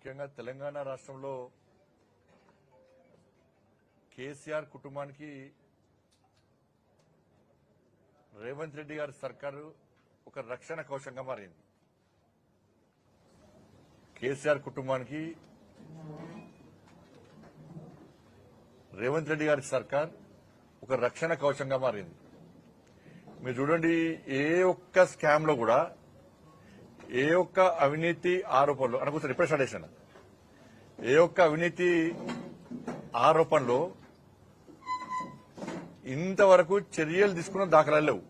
ముఖ్యంగా తెలంగాణ రాష్ట్రంలో కేసీఆర్ కుటుంబానికి రేవంత్ రెడ్డి గారి సర్కారు ఒక రక్షణ కవచంగా మారింది. కేసీఆర్ కుటుంబానికి రేవంత్ రెడ్డి గారి సర్కార్ ఒక రక్షణ కవచంగా మారింది. మీరు చూడండి, ఏ ఒక్క స్కామ్ లో కూడా, ఏ ఒక్క అవినీతి ఆరోపణలు అనుకుంటారు, ఇప్పుడే స్టార్ట్ చేశాను, ఏ ఒక్క అవినీతి ఆరోపణలో ఇంతవరకు చర్యలు తీసుకున్న దాఖలాలు లేవు.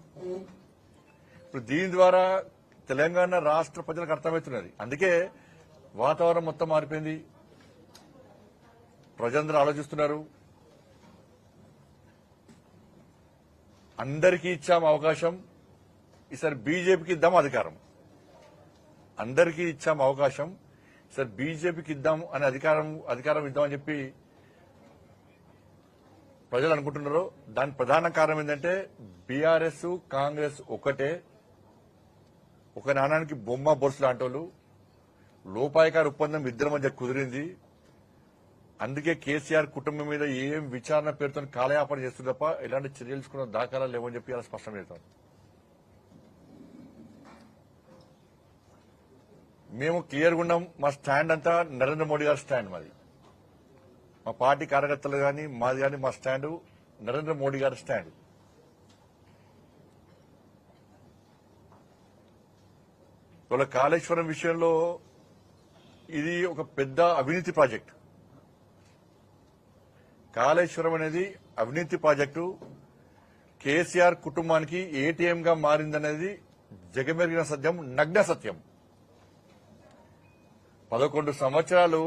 ఇప్పుడు దీని ద్వారా తెలంగాణ రాష్ట్ర ప్రజలకు అర్థమవుతున్నది. అందుకే వాతావరణం మొత్తం మారిపోయింది. ప్రజలందరూ ఆలోచిస్తున్నారు. అందరికీ ఇచ్చాం అవకాశం, ఈసారి బీజేపీకి ఇద్దాం అధికారం. అందరికీ ఇచ్చాం అవకాశం, ఈసారి బీజేపీకి ఇద్దాం అనే అధికారం ఇద్దామని చెప్పి ప్రజలు అనుకుంటున్నారు. దాని ప్రధాన కారణం ఏంటంటే బీఆర్ఎస్ కాంగ్రెస్ ఒకటే, ఒక నాణానికి బొమ్మ బొరుసు లాంటి వాళ్ళు. లోపాయకార ఒప్పందం ఇద్దరి మధ్య కుదిరింది. అందుకే కేసీఆర్ కుటుంబం మీద ఏం విచారణ పేరుతో కాలయాపన చేస్తుంది తప్ప ఎలాంటి చర్యలు తీసుకున్న దాఖలాలు లేవని చెప్పి అలా స్పష్టం చేస్తాం. మేము క్లియర్గా ఉన్నాం. మా స్టాండ్ అంతా నరేంద్ర మోడీ గారి స్టాండ్. మాది, మా పార్టీ కార్యకర్తలు కానీ మాది కానీ, మా స్టాండ్ నరేంద్ర మోడీ గారి స్టాండ్. ఇవాళ కాళేశ్వరం విషయంలో ఇది ఒక పెద్ద అవినీతి ప్రాజెక్టు. కాళేశ్వరం అనేది అవినీతి ప్రాజెక్టు. కేసీఆర్ కుటుంబానికి ఏటీఎంగా మారిందనేది జగమెరిగిన సత్యం, నగ్న సత్యం. 11 సంవత్సరాలు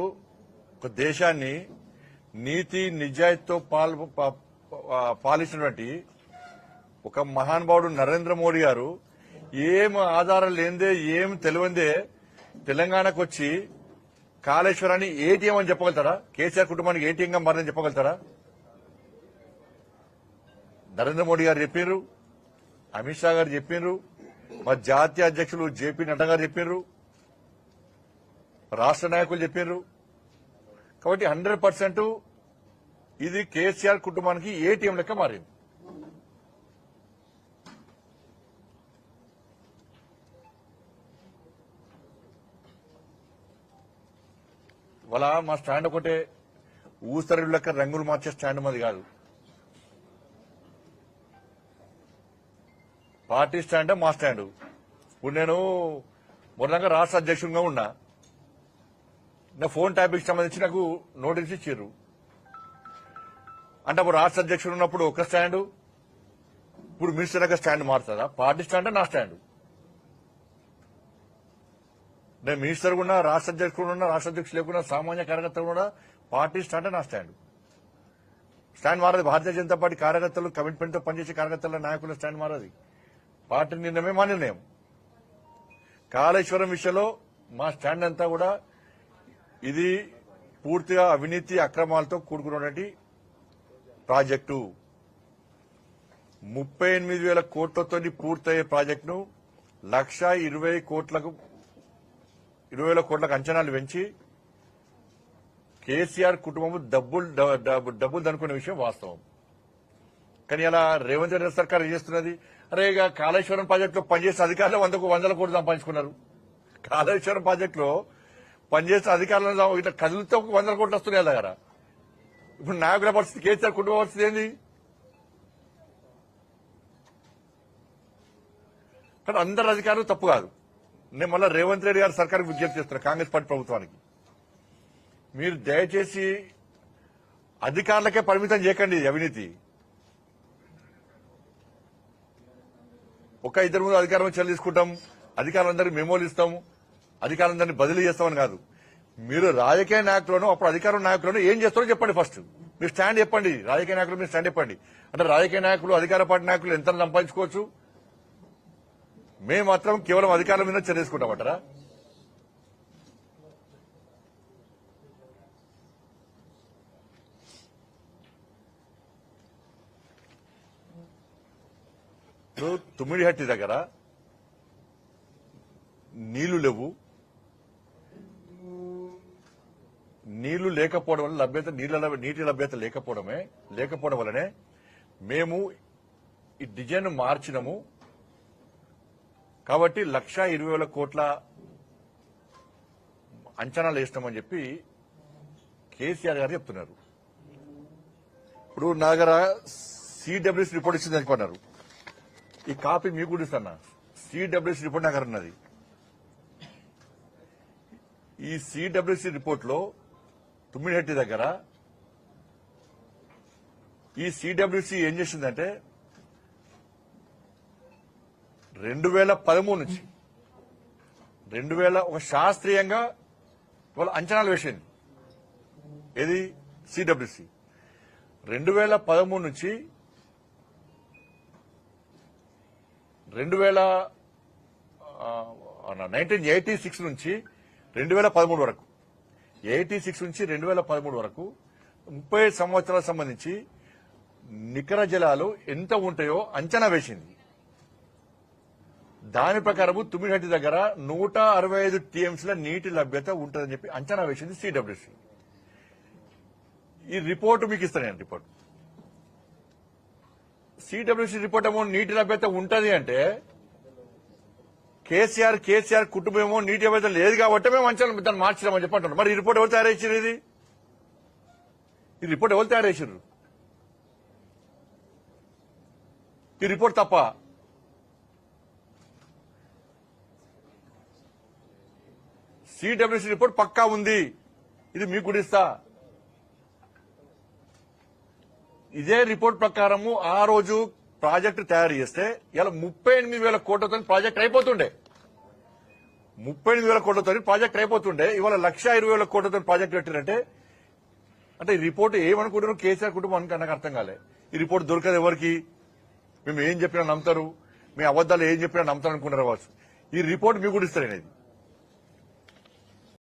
ఒక దేశాన్ని నీతి నిజాయితీతో పాలించినటువంటి ఒక మహానుభావుడు నరేంద్ర మోడీ గారు ఏం ఆధారం లేనిదే, ఏం తెలియందే తెలంగాణకు వచ్చి కాళేశ్వరాన్ని ఏటీఎం అని చెప్పగలుగుతారా? కేసీఆర్ కుటుంబానికి ఏటీఎంగా మారని చెప్పగలుగుతారా? నరేంద్ర మోడీ గారు చెప్పిర్రు, అమిత్ షా గారు చెప్పిర్రు, మా జాతీయ అధ్యక్షులు జేపీ నడ్డా గారు చెప్పిర్రు, రాష్ట్ర నాయకులు చెప్పిర్రు. కాబట్టి 100% ఇది కేసీఆర్ కుటుంబానికి ఏటీఎం లెక్క మారింది. వాళ్ళ మా స్టాండ్ ఒకటే, ఊసరి లెక్క రంగులు మార్చే స్టాండ్ మాది కాదు. పార్టీ స్టాండ్ మా స్టాండ్. ఇప్పుడు నేను మొదలంగా రాష్ట్ర అధ్యక్షుడిగా ఉన్నా. నా ఫోన్ ట్యాపింగ్ సంబంధించి నాకు నోటీస్ ఇచ్చారు. అంటే అప్పుడు రాష్ట్ర అధ్యక్షుడు ఉన్నప్పుడు ఒక స్టాండు, ఇప్పుడు మినిస్టర్ దగ్గర స్టాండ్ మారుతుందా? పార్టీ స్టాండ్ నా స్టాండ్. నేను మినిస్టర్ కూడా, రాష్ట్ర అధ్యక్షుడు ఉన్నా, రాష్ట్ర అధ్యక్షులు లేకున్నా, సామాన్య కార్యకర్తలు కూడా పార్టీ స్టాండ్ నా స్టాండ్. స్టాండ్ మారదు. భారతీయ జనతా పార్టీ కార్యకర్తలు, కమిట్మెంట్ తో పనిచేసే కార్యకర్తల నాయకుల స్టాండ్ మారది. పార్టీ నిర్ణయమే మా నిర్ణయం. కాళేశ్వరం విషయంలో మా స్టాండ్ అంతా కూడా ఇది పూర్తిగా అవినీతి అక్రమాలతో కూడుకున్నటువంటి ప్రాజెక్టు. 38,000 కోట్లతో పూర్తయ్యే ప్రాజెక్టును 1,20,000 కోట్లకు అంచనాలు పెంచి కేసీఆర్ కుటుంబం డబ్బులు దనుకునే విషయం వాస్తవం. కానీ అలా రేవంత్ రెడ్డి సర్కార్ ఏం చేస్తున్నది? అరే, ఇక కాళేశ్వరం ప్రాజెక్టులో పనిచేసిన అధికారులు 100 కోట్లు సంపాదించుకున్నారు. కాళేశ్వరం ప్రాజెక్టులో పనిచేసిన అధికారులను ఇట్లా కదిలితే 100 కోట్లు వస్తున్నాయి దగ్గర. ఇప్పుడు నాయకుల పరిస్థితి, కేసీఆర్ కుటుంబ పరిస్థితి ఏంది? కానీ అందరు అధికారులు తప్పు కాదు. నేను మళ్ళీ రేవంత్ రెడ్డి గారి సర్కార్కి విజ్ఞప్తి చేస్తున్నా, కాంగ్రెస్ పార్టీ ప్రభుత్వానికి, మీరు దయచేసి అధికారులకే పరిమితం చేయకండి అవినీతి. ఒక 2-3 అధికారం చర్యలు తీసుకుంటాం, అధికారులందరికీ మెమోలు ఇస్తాం, అధికారులందరినీ బదిలీ చేస్తామని కాదు. మీరు రాజకీయ నాయకులను, అప్పుడు అధికార నాయకులను ఏం చేస్తారో చెప్పండి. ఫస్ట్ మీరు స్టాండ్ చెప్పండి. రాజకీయ నాయకులు మీరు స్టాండ్ చెప్పండి. అంటే రాజకీయ నాయకులు, అధికార పార్టీ నాయకులు ఎంత సంపాదించుకోవచ్చు, మేము మాత్రం కేవలం అధికారుల మీద చర్య తీసుకుంటామంటారా? తుమ్మిడిహట్టి దగ్గర నీళ్లు లేవు, నీళ్లు లేకపోవడం వల్ల నీటి లభ్యత లేకపోవడం వల్లనే మేము ఈ డిజైన్ మార్చినము. కాబట్టి 1,20,000 కోట్ల అంచనాలు వేసినామని చెప్పి కేసీఆర్ గారు చెప్తున్నారు. ఇప్పుడు నా దగ్గర సిడబ్ల్యూసీ రిపోర్ట్ ఇచ్చింది అనుకున్నారు. ఈ కాపీ మీకు కూడా ఇస్తాను. సిడబ్ల్యూసీ రిపోర్ట్ నా దగ్గర ఉన్నది. ఈ సిడబ్ల్యూసీ రిపోర్ట్ లో తుమ్మిడిహట్టి దగ్గర ఈ సిడబ్ల్యూసీ ఏం చేసిందంటే 2013 నుంచి ఒక శాస్త్రీయంగా వాళ్ళ అంచనాలు వేసింది. ఏది సిడబ్ల్యూసీ 2013 నుంచి 1986 నుంచి 2013 వరకు 86 నుంచి 2013 వరకు 30 సంవత్సరాలకు సంబంధించి నికర జలాలు ఎంత ఉంటాయో అంచనా వేసింది. దాని ప్రకారం తుమ్మిడిహట్టి దగ్గర 165 టీఎంసీల నీటి లభ్యత ఉంటుందని చెప్పి అంచనా వేసింది సిడబ్ల్యూసీ. ఈ రిపోర్టు మీకు ఇస్తాను. రిపోర్ట్ సిడబ్ల్యూసీ రిపోర్ట్ ఏమో నీటి లభ్యత ఉంటది అంటే కేసీఆర్ కుటుంబం ఏమో నీటి లభ్యత లేదు కాబట్టి మేము అంచనా దాన్ని మార్చినామని చెప్పి అంటున్నాం. మరి ఈ రిపోర్ట్ ఎవరు తయారు చేసారు? ఈ రిపోర్ట్ ఎవరు తయారు చేసారు? ఈ రిపోర్ట్ తప్ప సిడబ్ల్యూసీ రిపోర్ట్ పక్కా ఉంది. ఇది మీకు కూడా ఇస్తా. ఇదే రిపోర్ట్ ప్రకారము ఆ రోజు ప్రాజెక్టు తయారు చేస్తే ఇలా 38,000 కోట్లతో ప్రాజెక్ట్ అయిపోతుండే. 38,000 కోట్లతో ప్రాజెక్ట్ అయిపోతుండే. ఇవాళ 1,20,000 కోట్లతో ప్రాజెక్ట్ పెట్టారంటే అంటే ఈ రిపోర్ట్ ఏమనుకుంటున్నారు కేసీఆర్ కుటుంబం నాకు అర్థం కాలే. ఈ రిపోర్ట్ దొరకదు ఎవరికి? మేము ఏం చెప్పినా నమ్ముతారు, మీ అబద్దాలు ఏం చెప్పినా నమ్ముతారు అనుకుంటారు కావచ్చు. ఈ రిపోర్ట్ మీకు కూడా ఇస్తారు.